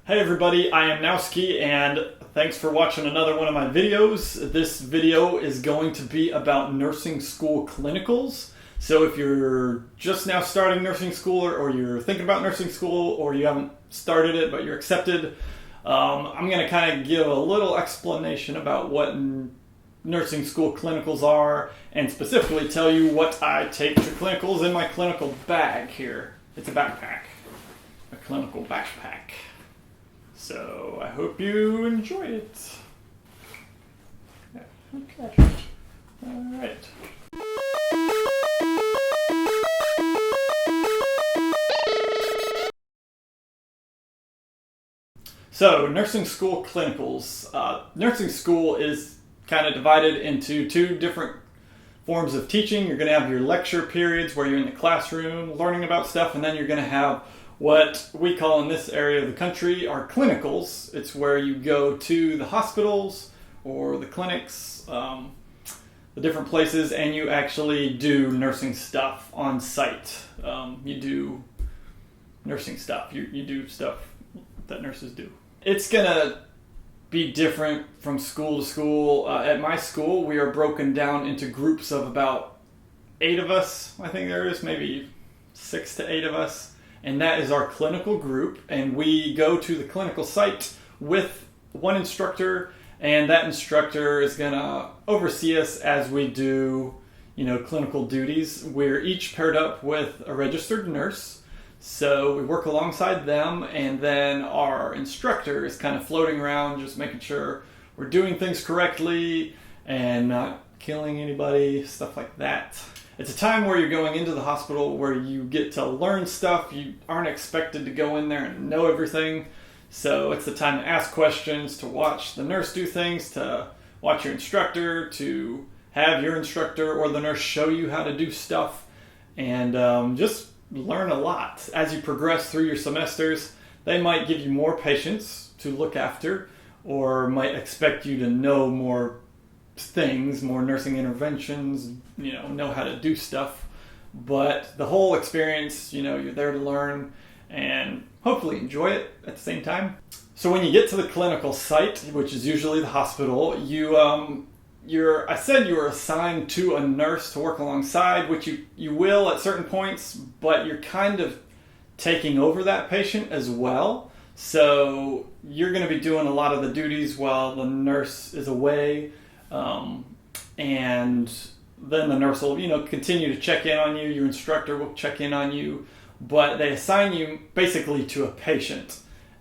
Hey everybody, I am NOWSKI and thanks for watching another one of my videos. This video is going to be about nursing school clinicals. So if you're just now starting nursing school or you're thinking about nursing school or you haven't started it but you're accepted, I'm going to kind of give a little explanation about what nursing school clinicals are and specifically tell you what I take to clinicals in my clinical bag here. It's a backpack, a clinical backpack. So I hope you enjoy it. Okay. All right. So nursing school clinicals. Nursing school is kind of divided into two different forms of teaching. You're going to have your lecture periods where you're in the classroom learning about stuff, and then you're going to have what we call in this area of the country are clinicals. It's where you go to the hospitals or the clinics, the different places, and you actually do nursing stuff on site. You do nursing stuff. You do stuff that nurses do. It's going to be different from school to school. At my school, we are broken down into groups of about 8 of us. I think there is maybe 6 to 8 of us. And that is our clinical group, and we go to the clinical site with one instructor, and that instructor is going to oversee us as we do, clinical duties. We're each paired up with a registered nurse, so we work alongside them, and then our instructor is kind of floating around just making sure we're doing things correctly and not killing anybody, stuff like that. It's a time where you're going into the hospital where you get to learn stuff. You aren't expected to go in there and know everything. So it's the time to ask questions, to watch the nurse do things, to watch your instructor, to have your instructor or the nurse show you how to do stuff, and just learn a lot. As you progress through your semesters, they might give you more patients to look after or might expect you to know more things, more nursing interventions, know how to do stuff. But the whole experience, you're there to learn and hopefully enjoy it at the same time. So when you get to the clinical site, which is usually the hospital, I said you were assigned to a nurse to work alongside, which you will at certain points, but you're kind of taking over that patient as well. So you're going to be doing a lot of the duties while the nurse is away. And then the nurse will, continue to check in on you. Your instructor will check in on you, but they assign you basically to a patient.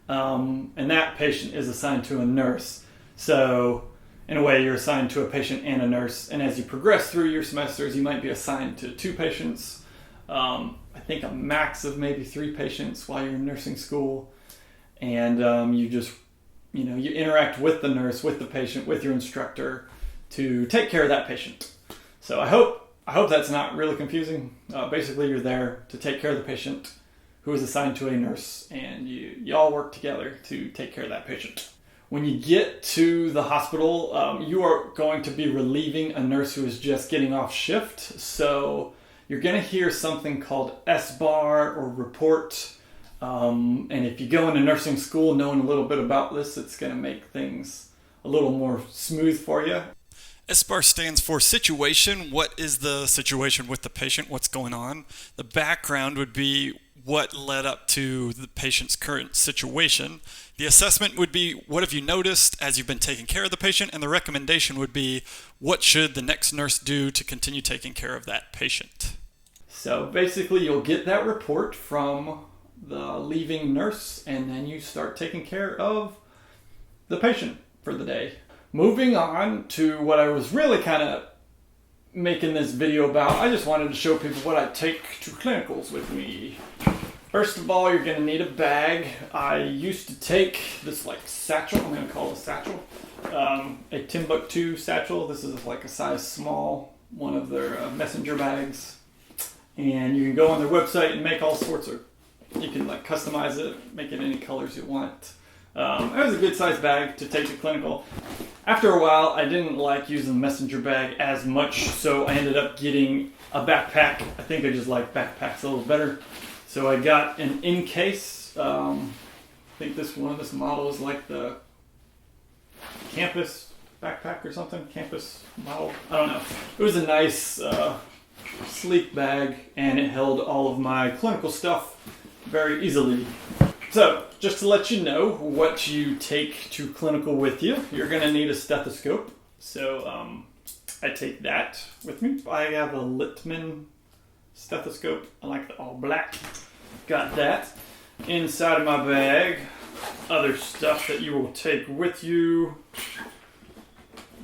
And that patient is assigned to a nurse. So in a way, you're assigned to a patient and a nurse. And as you progress through your semesters, you might be assigned to 2 patients. I think a max of maybe 3 patients while you're in nursing school. And you just, you interact with the nurse, with the patient, with your instructor to take care of that patient. So I hope that's not really confusing. Basically, you're there to take care of the patient who is assigned to a nurse, and you all work together to take care of that patient. When you get to the hospital, you are going to be relieving a nurse who is just getting off shift. So you're going to hear something called SBAR or report. And if you go into nursing school knowing a little bit about this, it's going to make things a little more smooth for you. SBAR stands for situation. What is the situation with the patient? What's going on? The background would be what led up to the patient's current situation. The assessment would be, what have you noticed as you've been taking care of the patient? And the recommendation would be, what should the next nurse do to continue taking care of that patient? So basically, you'll get that report from the leaving nurse, and then you start taking care of the patient for the day. Moving on to what I was really kind of making this video about, I just wanted to show people what I take to clinicals with me. First of all, you're going to need a bag. I used to take this satchel, I'm going to call it a satchel, a Timbuktu satchel. This is like a size small, one of their messenger bags. And you can go on their website and make all sorts of, you can customize it, make it any colors you want. It was a good sized bag to take to clinical. After a while, I didn't like using the messenger bag as much, so I ended up getting a backpack. I think I just like backpacks a little better. So I got an in-case think this model is like the campus backpack or something. Campus model. I don't know. It was a nice, sleek bag, and it held all of my clinical stuff very easily. So, just to let you know what you take to clinical with you, you're going to need a stethoscope. So, I take that with me. I have a Littmann stethoscope. I like the all black. Got that. Inside of my bag, other stuff that you will take with you.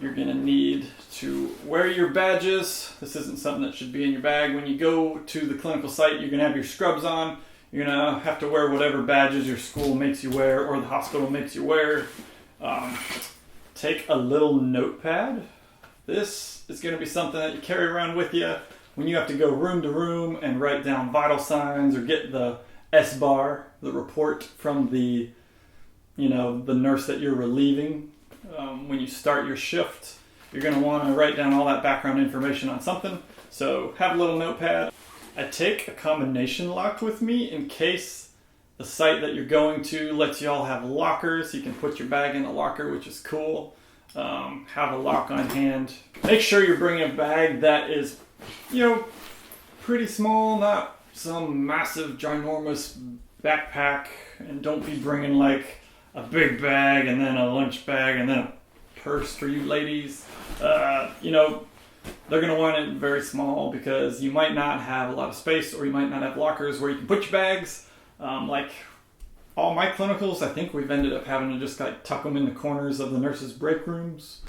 You're going to need to wear your badges. This isn't something that should be in your bag. When you go to the clinical site, you're going to have your scrubs on. You're going to have to wear whatever badges your school makes you wear or the hospital makes you wear. Take a little notepad. This is going to be something that you carry around with you when you have to go room to room and write down vital signs or get the S-bar, the report from the nurse that you're relieving. When you start your shift, you're going to want to write down all that background information on something. So have a little notepad. I take a combination lock with me in case the site that you're going to lets you all have lockers. You can put your bag in a locker, which is cool. Have a lock on hand. Make sure you're bringing a bag that is, pretty small, not some massive, ginormous backpack. And don't be bringing like a big bag and then a lunch bag and then a purse for you ladies. They're going to want it very small because you might not have a lot of space, or you might not have lockers where you can put your bags. Like all my clinicals, I think we've ended up having to just tuck them in the corners of the nurses' break rooms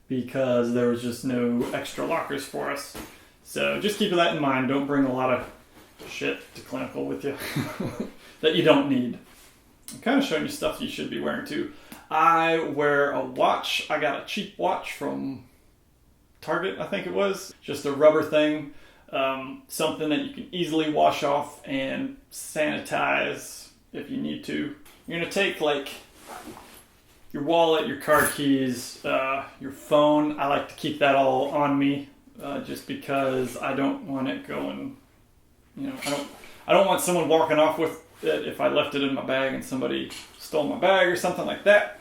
because there was just no extra lockers for us. So just keep that in mind. Don't bring a lot of shit to clinical with you that you don't need. I'm kind of showing you stuff you should be wearing too. I wear a watch. I got a cheap watch from Target, I think it was. Just a rubber thing. Something that you can easily wash off and sanitize if you need to. You're going to take like your wallet, your car keys, your phone. I like to keep that all on me just because I don't want it going, I don't want someone walking off with it if I left it in my bag and somebody stole my bag or something like that.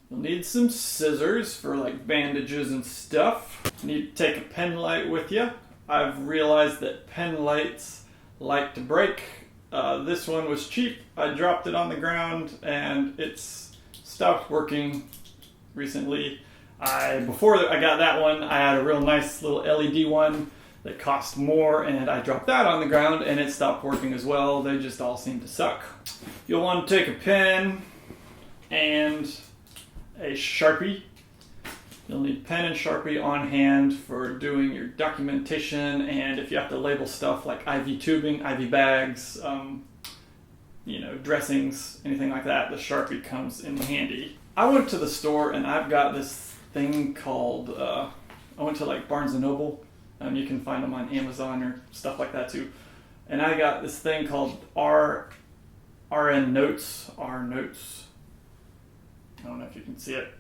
You'll need some scissors for like bandages and stuff. You need to take a pen light with you. I've realized that pen lights like to break. This one was cheap. I dropped it on the ground and it's stopped working recently. Before I got that one, I had a real nice little LED one that cost more, and I dropped that on the ground and it stopped working as well. They just all seem to suck. You'll want to take a pen and a Sharpie. You'll need pen and Sharpie on hand for doing your documentation, and if you have to label stuff like IV tubing, IV bags, dressings, anything like that, the Sharpie comes in handy. I went to the store and I've got this thing called, I went to like Barnes & Noble. You can find them on Amazon or stuff like that too. And I got this thing called RN Notes. R Notes. I don't know if you can see it.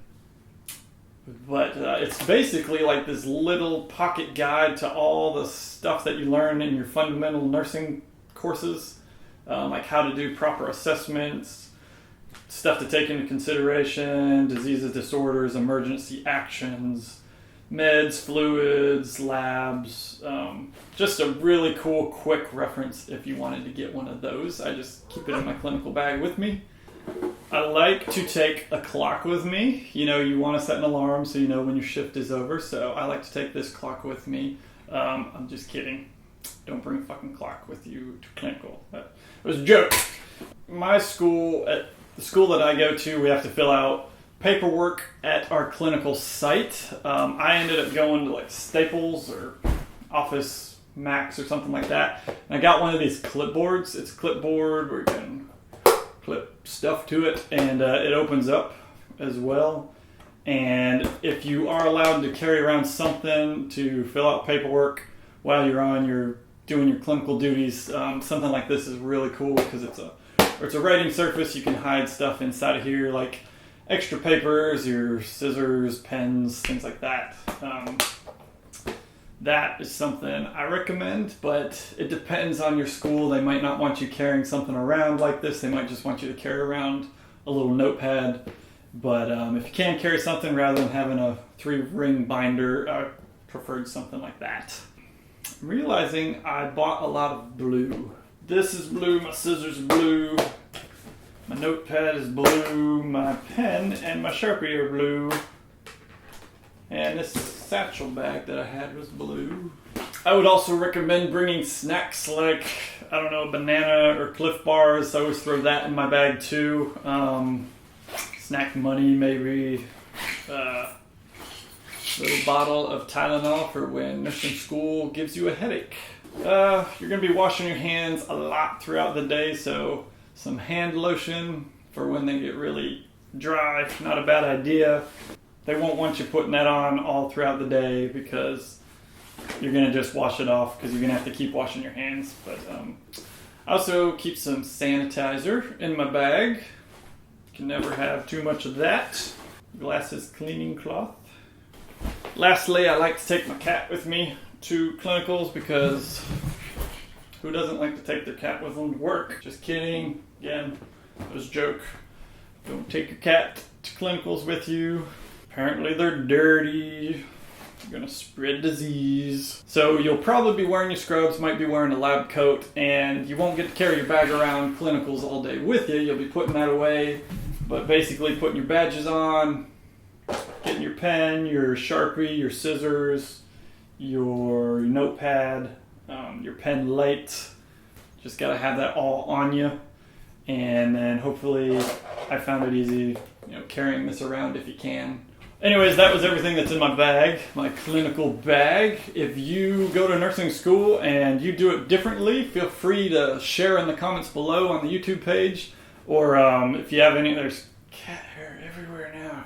But it's basically like this little pocket guide to all the stuff that you learn in your fundamental nursing courses. Like how to do proper assessments, stuff to take into consideration, diseases, disorders, emergency actions, meds, fluids, labs. Just a really cool, quick reference if you wanted to get one of those. I just keep it in my clinical bag with me. I like to take a clock with me. You want to set an alarm so you know when your shift is over. So I like to take this clock with me. I'm just kidding. Don't bring a fucking clock with you to clinical. That was a joke. My school, at the school that I go to, we have to fill out paperwork at our clinical site. I ended up going to like Staples or Office Max or something like that. And I got one of these clipboards. It's a clipboard where you can clip stuff to it, and it opens up as well. And if you are allowed to carry around something to fill out paperwork while you're doing your clinical duties, something like this is really cool because it's a writing surface. You can hide stuff inside of here, like extra papers, your scissors, pens, things like that. That is something I recommend, but it depends on your school. They might not want you carrying something around like this. They might just want you to carry around a little notepad. But if you can carry something rather than having a 3-ring binder, I preferred something like that. I'm realizing I bought a lot of blue. This is blue, my scissors are blue, my notepad is blue, my pen and my Sharpie are blue, and this satchel bag that I had was blue. I would also recommend bringing snacks like, I don't know, banana or Cliff Bars. I always throw that in my bag too. Snack money, maybe. Little bottle of Tylenol for when nursing school gives you a headache. You're going to be washing your hands a lot throughout the day, so some hand lotion for when they get really dry. Not a bad idea. They won't want you putting that on all throughout the day because you're going to just wash it off because you're going to have to keep washing your hands. But I also keep some sanitizer in my bag. You can never have too much of that. Glasses cleaning cloth. Lastly, I like to take my cat with me to clinicals because who doesn't like to take their cat with them to work? Just kidding. Again, that was a joke. Don't take your cat to clinicals with you. Apparently they're dirty. You're gonna spread disease. So you'll probably be wearing your scrubs, might be wearing a lab coat, and you won't get to carry your bag around clinicals all day with you. You'll be putting that away, but basically putting your badges on, getting your pen, your Sharpie, your scissors, your notepad, your pen light. Just gotta have that all on you. And then hopefully, I found it easy, carrying this around if you can. Anyways, that was everything that's in my bag, my clinical bag. If you go to nursing school and you do it differently, feel free to share in the comments below on the YouTube page. Or if you have any, there's cat hair everywhere now.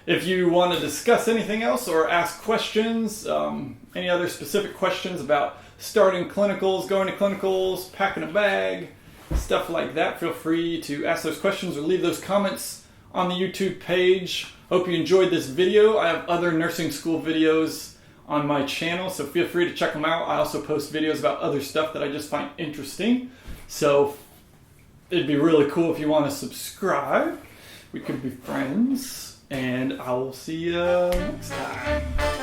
If you want to discuss anything else or ask questions, any other specific questions about starting clinicals, going to clinicals, packing a bag, stuff like that, feel free to ask those questions or leave those comments on the YouTube page. Hope you enjoyed this video. I have other nursing school videos on my channel, so feel free to check them out. I also post videos about other stuff that I just find interesting. So it'd be really cool if you want to subscribe. We could be friends, and I will see you next time.